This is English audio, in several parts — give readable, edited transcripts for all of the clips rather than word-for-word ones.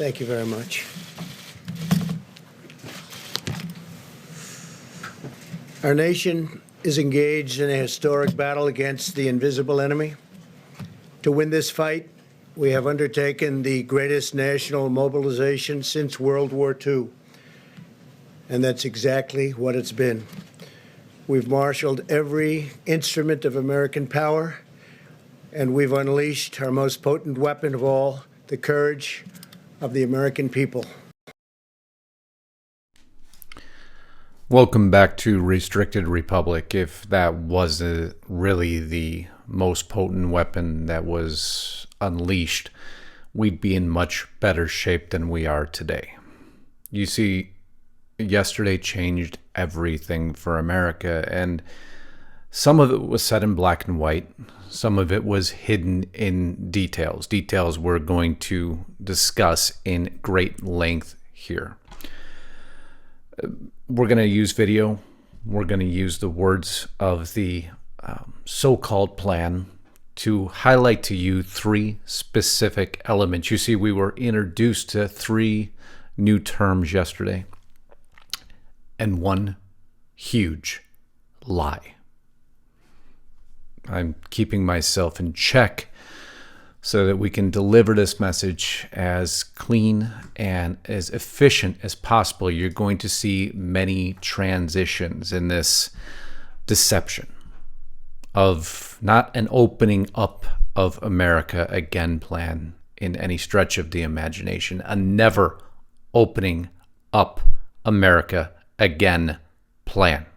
Thank you very much. Our nation is engaged in a historic battle against the invisible enemy. To win this fight, we have undertaken the greatest national mobilization since World War II. And that's exactly what it's been. We've marshaled every instrument of American power, and we've unleashed our most potent weapon of all, the courage of the American people. Welcome back to Restricted Republic. If that wasn't really the most potent weapon that was unleashed, we'd be in much better shape than we are today. You see, yesterday changed everything for America, and some of it was said in black and white. Some of it was hidden in details we're going to discuss in great length here. We're going to use video. We're going to use the words of the so-called plan to highlight to you three specific elements. You see, we were introduced to three new terms yesterday and one huge lie. I'm keeping myself in check so that we can deliver this message as clean and as efficient as possible. You're going to see many transitions in this deception of not an opening up of America again plan in any stretch of the imagination, a never opening up America again plan.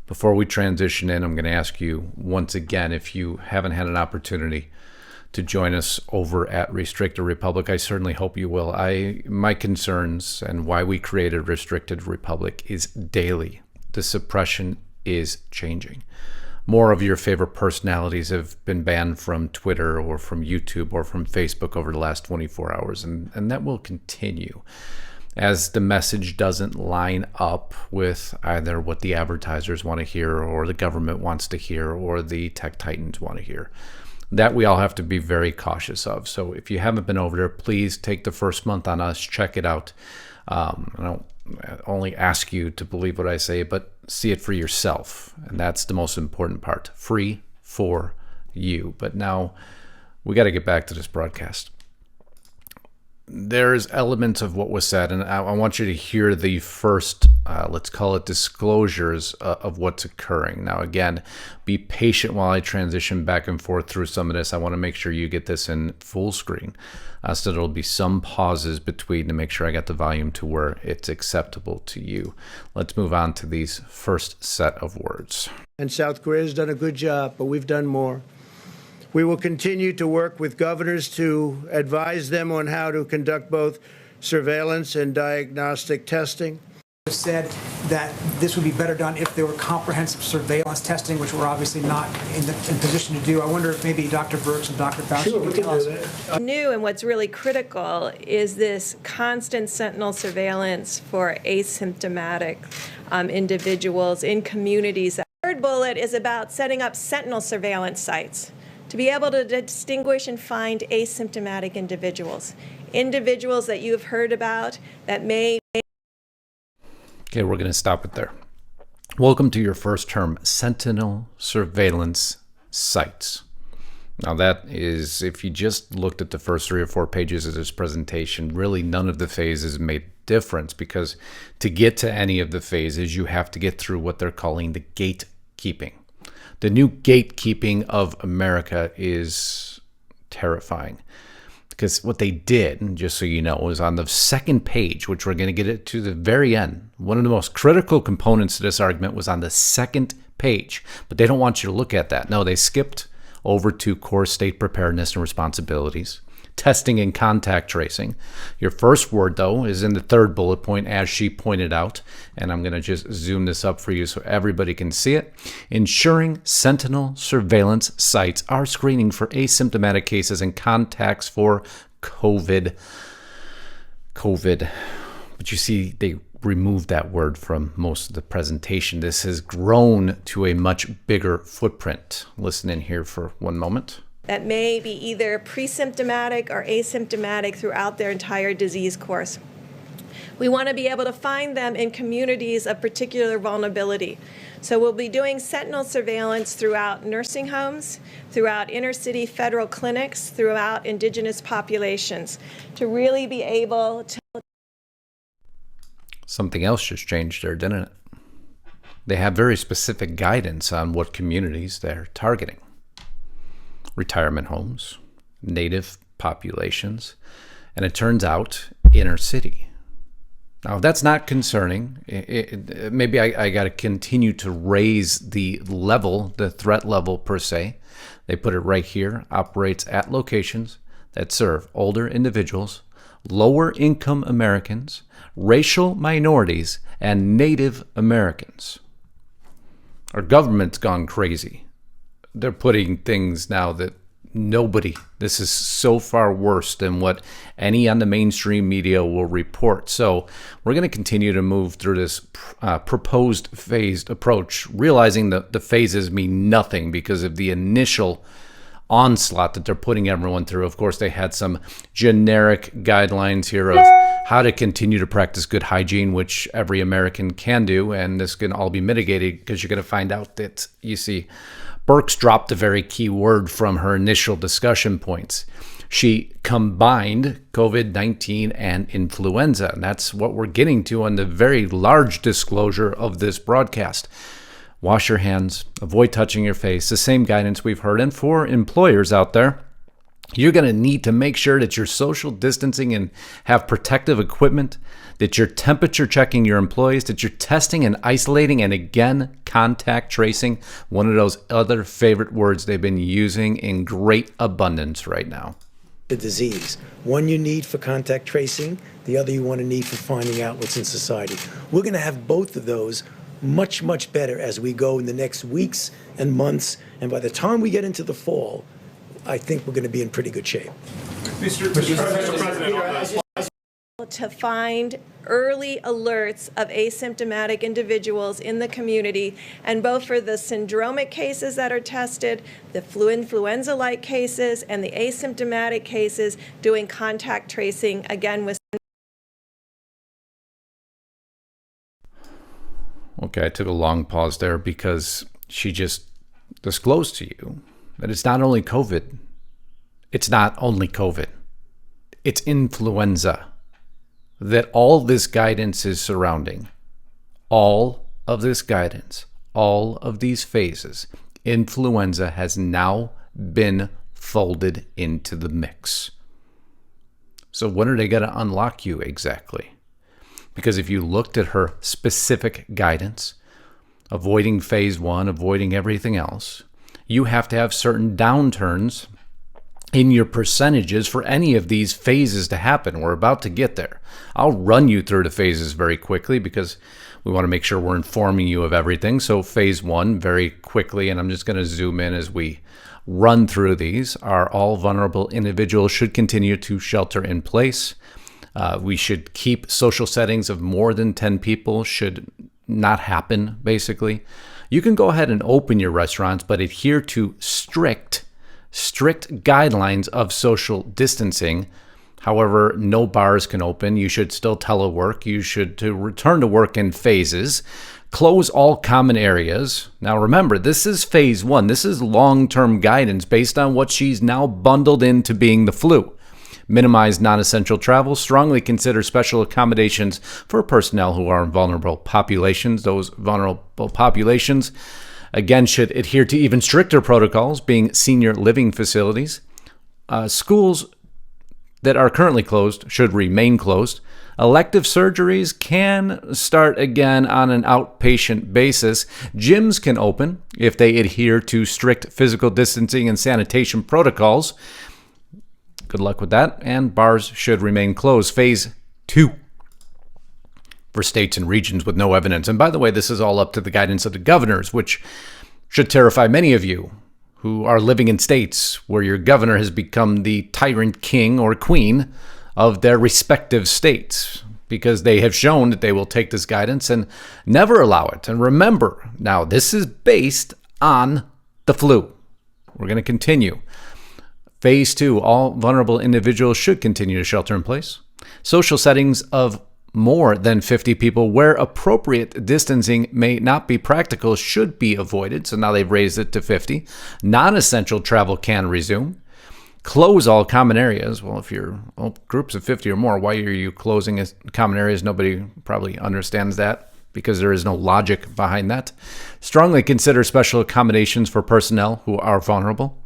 Before we transition in, I'm going to ask you once again, if you haven't had an opportunity to join us over at Restricted Republic, I certainly hope you will. My concerns and why we created Restricted Republic is daily. The suppression is changing. More of your favorite personalities have been banned from Twitter or from YouTube or from Facebook over the last 24 hours, and that will continue as the message doesn't line up with either what the advertisers want to hear or the government wants to hear or the tech titans want to hear. That we all have to be very cautious of. So if you haven't been over there, please take the first month on us, check it out. I don't only ask you to believe what I say, but see it for yourself. And that's the most important part. Free for you. But now we got to get back to this broadcast. There's elements of what was said, and I want you to hear the first, let's call it disclosures of what's occurring. Now, again, be patient while I transition back and forth through some of this. I want to make sure you get this in full screen, so there'll be some pauses between to make sure I got the volume to where it's acceptable to you. Let's move on to these first set of words. And South Korea has done a good job, but we've done more. We will continue to work with governors to advise them on how to conduct both surveillance and diagnostic testing. Said that this would be better done if there were comprehensive surveillance testing, which we're obviously not in position to do. I wonder if maybe Dr. Birx and Dr. Fauci Sure, we can do that. New and what's really critical is this constant sentinel surveillance for asymptomatic individuals in communities. The third bullet is about setting up sentinel surveillance sites to be able to distinguish and find asymptomatic individuals that you have heard about that may. Okay, we're going to stop it there. Welcome to your first term, sentinel surveillance sites. Now that is, if you just looked at the first 3 or 4 pages of this presentation, really none of the phases made difference, because to get to any of the phases, you have to get through what they're calling the gatekeeping. The new gatekeeping of America is terrifying, because what they did, just so you know, was on the second page, which we're going to get it to the very end. One of the most critical components to this argument was on the second page, but they don't want you to look at that. No, they skipped over to core state preparedness and responsibilities, testing and contact tracing. Your first word, though, is in the third bullet point, as she pointed out, and I'm going to just zoom this up for you so everybody can see it. Ensuring sentinel surveillance sites are screening for asymptomatic cases and contacts for COVID. But you see, they removed that word from most of the presentation. This has grown to a much bigger footprint. Listen in here for one moment. that may be either pre-symptomatic or asymptomatic throughout their entire disease course. We want to be able to find them in communities of particular vulnerability. So we'll be doing sentinel surveillance throughout nursing homes, throughout inner city federal clinics, throughout indigenous populations, to really be able to... Something else just changed there, didn't it? They have very specific guidance on what communities they're targeting. Retirement homes, native populations, and it turns out inner city. Now, that's not concerning. Maybe I got to continue to raise the level, the threat level per se. They put it right here, operates at locations that serve older individuals, lower income Americans, racial minorities, and Native Americans. Our government's gone crazy. They're putting things now that this is so far worse than what any on the mainstream media will report. So we're going to continue to move through this proposed phased approach, realizing that the phases mean nothing because of the initial onslaught that they're putting everyone through. Of course, they had some generic guidelines here of how to continue to practice good hygiene, which every American can do, and this can all be mitigated because you're going to find out that, you see, Birx dropped a very key word from her initial discussion points. She combined COVID-19 and influenza, and that's what we're getting to on the very large disclosure of this broadcast. Wash your hands, avoid touching your face, the same guidance we've heard. And for employers out there, you're going to need to make sure that you're social distancing and have protective equipment, that you're temperature checking your employees, that you're testing and isolating, and again, contact tracing, one of those other favorite words they've been using in great abundance right now. The disease. One you need for contact tracing, the other you want to need for finding out what's in society. We're going to have both of those much, much better as we go in the next weeks and months. And by the time we get into the fall, I think we're going to be in pretty good shape. Mr. President, to find early alerts of asymptomatic individuals in the community, and both for the syndromic cases that are tested, the influenza-like cases, and the asymptomatic cases, doing contact tracing, again, with... Okay, I took a long pause there because she just disclosed to you that it's not only COVID. It's not only COVID. It's influenza that all this guidance is surrounding. All of this guidance, all of these phases, influenza has now been folded into the mix. So when are they going to unlock you exactly? Because if you looked at her specific guidance, avoiding phase one, avoiding everything else, you have to have certain downturns in your percentages for any of these phases to happen. We're about to get there. I'll run you through the phases very quickly because we want to make sure we're informing you of everything. So phase one, very quickly, and I'm just going to zoom in as we run through these, are all vulnerable individuals should continue to shelter in place. We should keep social settings of more than 10 people, should not happen, basically. You can go ahead and open your restaurants, but adhere to strict guidelines of social distancing. However, no bars can open. You should still telework. You should return to work in phases. Close all common areas. Now remember, this is phase one. This is long-term guidance based on what she's now bundled into being the flu. Minimize non-essential travel. Strongly consider special accommodations for personnel who are in vulnerable populations. Those vulnerable populations, again, should adhere to even stricter protocols, being senior living facilities. Schools that are currently closed should remain closed. Elective surgeries can start again on an outpatient basis. Gyms can open if they adhere to strict physical distancing and sanitation protocols. Good luck with that. And bars should remain closed. Phase two for states and regions with no evidence. And by the way, this is all up to the guidance of the governors, which should terrify many of you who are living in states where your governor has become the tyrant king or queen of their respective states, because they have shown that they will take this guidance and never allow it. And remember, now this is based on the flu. We're going to continue. Phase 2, all vulnerable individuals should continue to shelter in place. Social settings of more than 50 people where appropriate distancing may not be practical should be avoided. So now they've raised it to 50. Non-essential travel can resume. Close all common areas. Well, if you're groups of 50 or more, why are you closing common areas? Nobody probably understands that because there is no logic behind that. Strongly consider special accommodations for personnel who are vulnerable.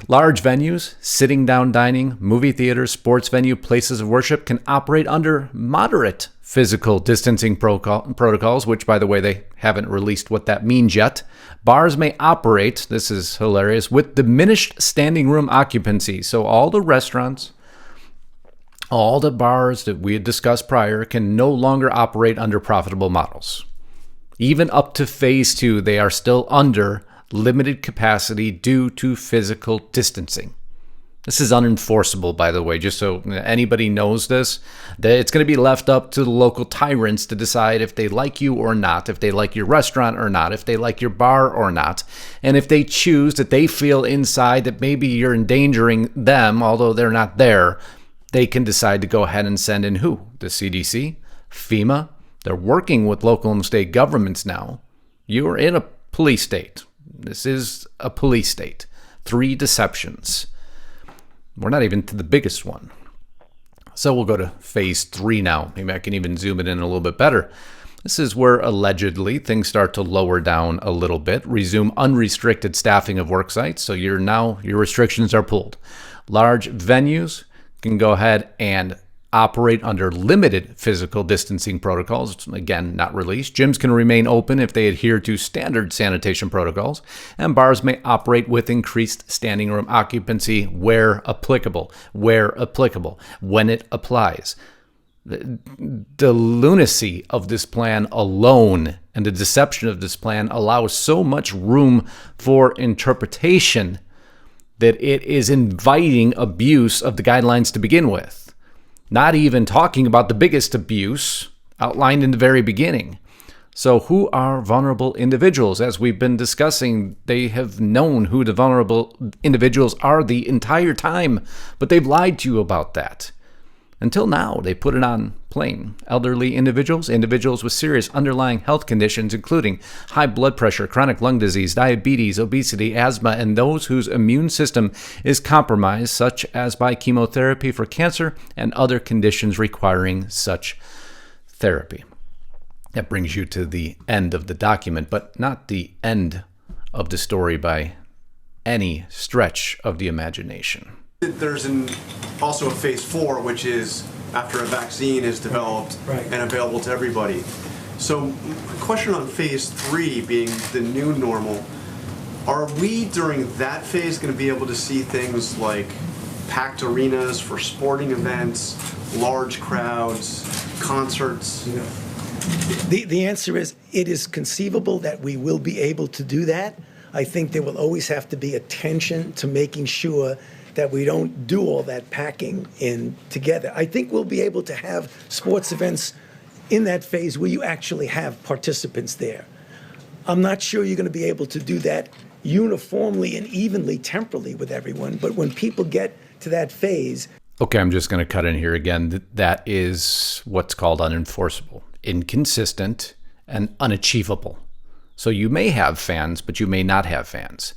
Large venues, sitting down dining, movie theaters, sports venue, places of worship can operate under moderate physical distancing protocols, which, by the way, they haven't released what that means yet. Bars may operate, this is hilarious, with diminished standing room occupancy. So all the restaurants, all the bars that we had discussed prior can no longer operate under profitable models. Even up to phase 2, they are still under limited capacity due to physical distancing. This is unenforceable, by the way, just so anybody knows this, that it's going to be left up to the local tyrants to decide if they like you or not, if they like your restaurant or not, if they like your bar or not. And if they choose that they feel inside that maybe you're endangering them, although they're not there, they can decide to go ahead and send in who? The CDC, FEMA. They're working with local and state governments now. You are in a police state. This is a police state. 3 deceptions. We're not even to the biggest one. So we'll go to phase 3 now. Maybe I can even zoom it in a little bit better. This is where allegedly things start to lower down a little bit. Resume unrestricted staffing of work sites. So your restrictions are pulled. Large venues can go ahead and operate under limited physical distancing protocols, again, not released. Gyms can remain open if they adhere to standard sanitation protocols, and bars may operate with increased standing room occupancy where applicable, when it applies. The lunacy of this plan alone and the deception of this plan allows so much room for interpretation that it is inviting abuse of the guidelines to begin with. Not even talking about the biggest abuse outlined in the very beginning. So who are vulnerable individuals? As we've been discussing, they have known who the vulnerable individuals are the entire time, but they've lied to you about that. Until now, they put it on plain. Elderly individuals, individuals with serious underlying health conditions, including high blood pressure, chronic lung disease, diabetes, obesity, asthma, and those whose immune system is compromised, such as by chemotherapy for cancer and other conditions requiring such therapy. That brings you to the end of the document, but not the end of the story by any stretch of the imagination. There's also a phase 4, which is after a vaccine is developed and available to everybody. So, question on phase 3 being the new normal, are we during that phase going to be able to see things like packed arenas for sporting events, large crowds, concerts? The answer is, it is conceivable that we will be able to do that. I think there will always have to be attention to making sure that we don't do all that packing in together. I think we'll be able to have sports events in that phase where you actually have participants there. I'm not sure you're going to be able to do that uniformly and evenly temporally with everyone, but when people get to that phase... Okay, I'm just going to cut in here again. That is what's called unenforceable, inconsistent, and unachievable. So you may have fans, but you may not have fans.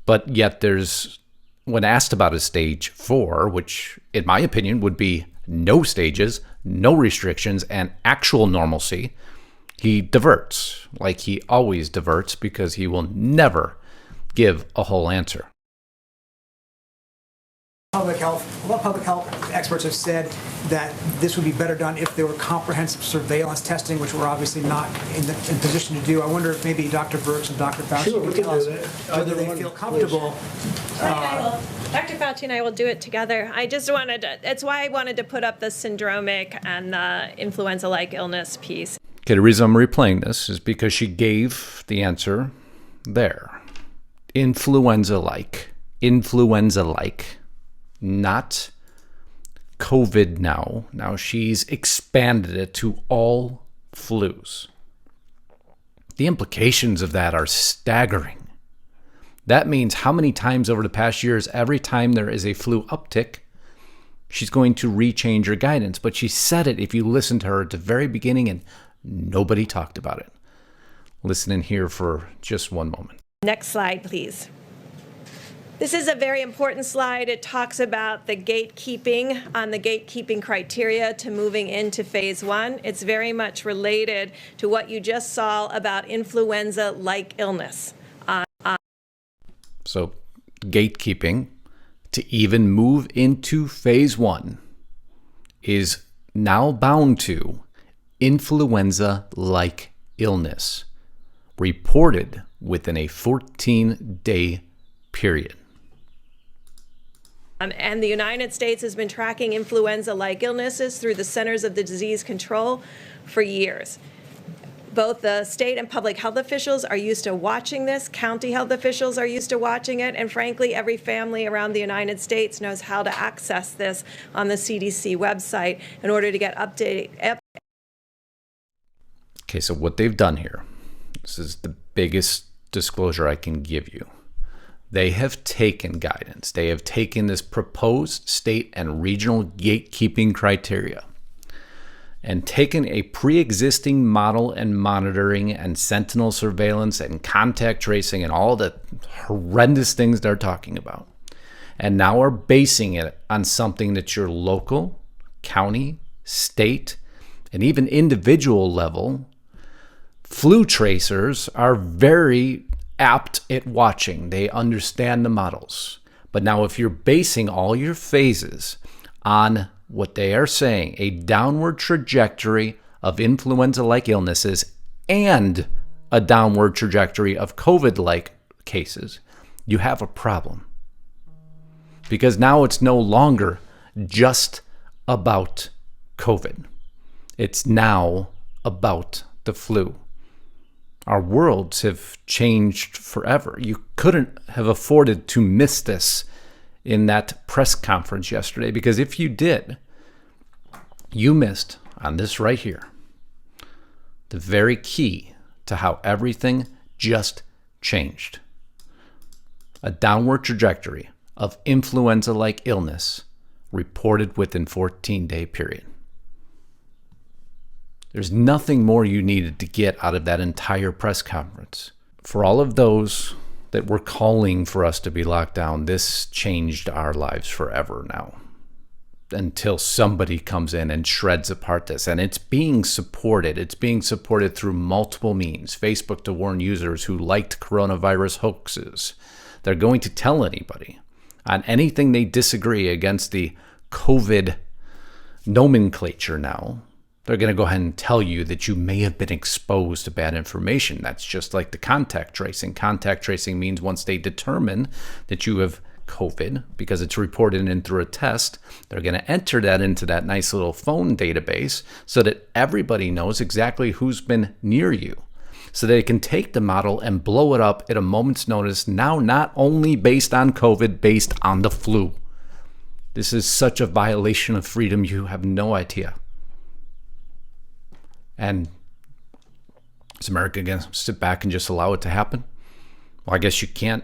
But yet there's... When asked about a stage 4, which in my opinion would be no stages, no restrictions, and actual normalcy, he diverts, like he always diverts, because he will never give a whole answer. Public health, a lot of public health experts have said that this would be better done if there were comprehensive surveillance testing, which we're obviously not in position to do. I wonder if maybe Dr. Birx and Dr. Fauci Sure, we could can tell us do that. whether they feel comfortable. Dr. Fauci and I will do it together. It's why I wanted to put up the syndromic and the influenza-like illness piece. Okay, the reason I'm replaying this is because she gave the answer there. Influenza-like, not COVID now. Now she's expanded it to all flus. The implications of that are staggering. That means how many times over the past years, every time there is a flu uptick, she's going to rechange her guidance. But she said it, if you listen to her at the very beginning, and nobody talked about it. Listen in here for just one moment. Next slide, please. This is a very important slide. It talks about the gatekeeping, on the gatekeeping criteria to moving into phase 1. It's very much related to what you just saw about influenza-like illness. So gatekeeping to even move into phase 1 is now bound to influenza-like illness reported within a 14-day period. And the United States has been tracking influenza-like illnesses through the Centers of the Disease Control for years. Both the state and public health officials are used to watching this. County health officials are used to watching it. And frankly, every family around the United States knows how to access this on the CDC website in order to get updated. Okay, so what they've done here, this is the biggest disclosure I can give you. They have taken guidance. They have taken this proposed state and regional gatekeeping criteria and taken a pre-existing model and monitoring and sentinel surveillance and contact tracing and all the horrendous things they're talking about, and now are basing it on something that your local, county, state, and even individual level flu tracers are very apt at watching. They understand the models. But now if you're basing all your phases on what they are saying, a downward trajectory of influenza-like illnesses and a downward trajectory of COVID-like cases, you have a problem. Because now it's no longer just about COVID. It's now about the flu. Our worlds have changed forever. You couldn't have afforded to miss this in that press conference yesterday, because if you did, you missed on this right here the very key to how everything just changed. A downward trajectory of influenza-like illness reported within 14-day period. There's nothing more you needed to get out of that entire press conference. For all of those that were calling for us to be locked down, this changed our lives forever now. Until somebody comes in and shreds apart this. And it's being supported. It's being supported through multiple means. Facebook to warn users who liked coronavirus hoaxes. They're going to tell anybody on anything they disagree against the COVID nomenclature now. They're going to go ahead and tell you that you may have been exposed to bad information. That's just like the contact tracing. Contact tracing means once they determine that you have COVID, because it's reported in through a test, they're going to enter that into that nice little phone database so that everybody knows exactly who's been near you. So they can take the model and blow it up at a moment's notice, now not only based on COVID, based on the flu. This is such a violation of freedom, you have no idea. And is America going to sit back and just allow it to happen? Well, I guess you can't.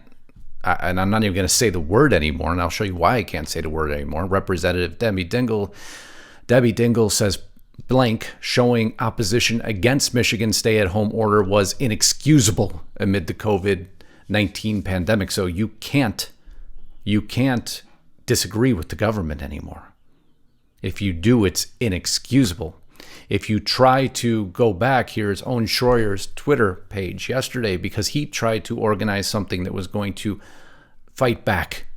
And I'm not even going to say the word anymore, and I'll show you why I can't say the word anymore. Representative Debbie Dingell says blank, showing opposition against Michigan's stay-at-home order was inexcusable amid the COVID-19 pandemic. So you can't disagree with the government anymore. If you do, it's inexcusable. If you try to go back, here's Owen Schroyer's Twitter page yesterday, because he tried to organize something that was going to fight back,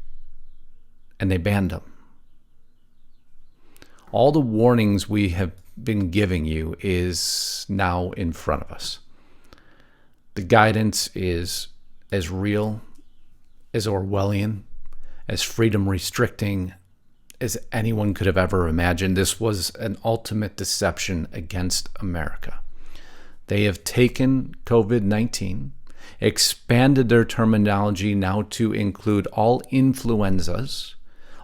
and they banned him. All the warnings we have been giving you is now in front of us. The guidance is as real, as Orwellian, as freedom restricting as anyone could have ever imagined. This was an ultimate deception against America. They have taken COVID-19, expanded their terminology now to include all influenzas,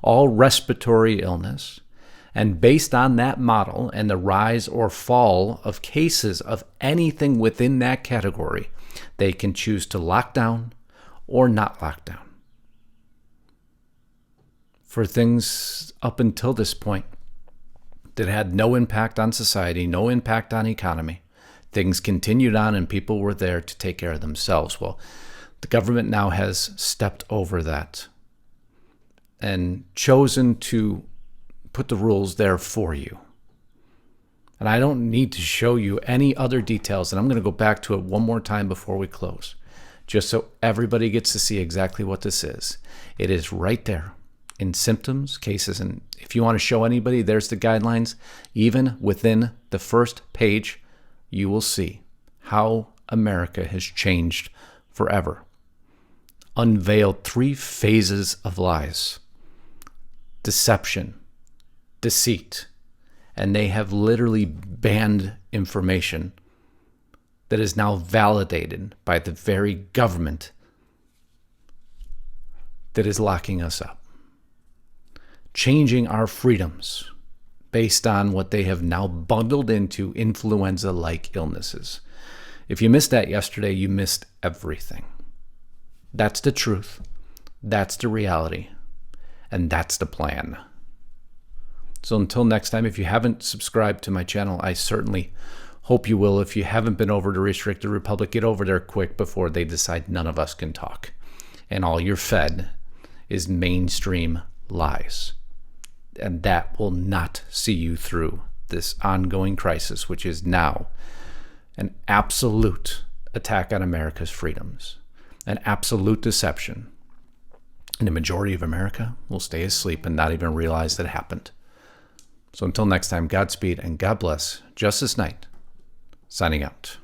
all respiratory illness, and based on that model and the rise or fall of cases of anything within that category, they can choose to lock down or not lockdown. For things up until this point that had no impact on society, no impact on economy, things continued on and people were there to take care of themselves. Well, the government now has stepped over that and chosen to put the rules there for you. And I don't need to show you any other details, and I'm going to go back to it one more time before we close, just so everybody gets to see exactly what this is. It is right there in symptoms, cases, and if you want to show anybody, there's the guidelines. Even within the first page, you will see how America has changed forever. Unveiled 3 phases of lies: deception, deceit, and they have literally banned information that is now validated by the very government that is locking us up, changing our freedoms based on what they have now bundled into influenza-like illnesses. If you missed that yesterday, you missed everything. That's the truth. That's the reality. And that's the plan. So until next time, if you haven't subscribed to my channel, I certainly hope you will. If you haven't been over to Restricted Republic, get over there quick before they decide none of us can talk. And all you're fed is mainstream lies. And that will not see you through this ongoing crisis, which is now an absolute attack on America's freedoms, an absolute deception. And the majority of America will stay asleep and not even realize that it happened. So until next time, Godspeed and God bless. Justus Knight, signing out.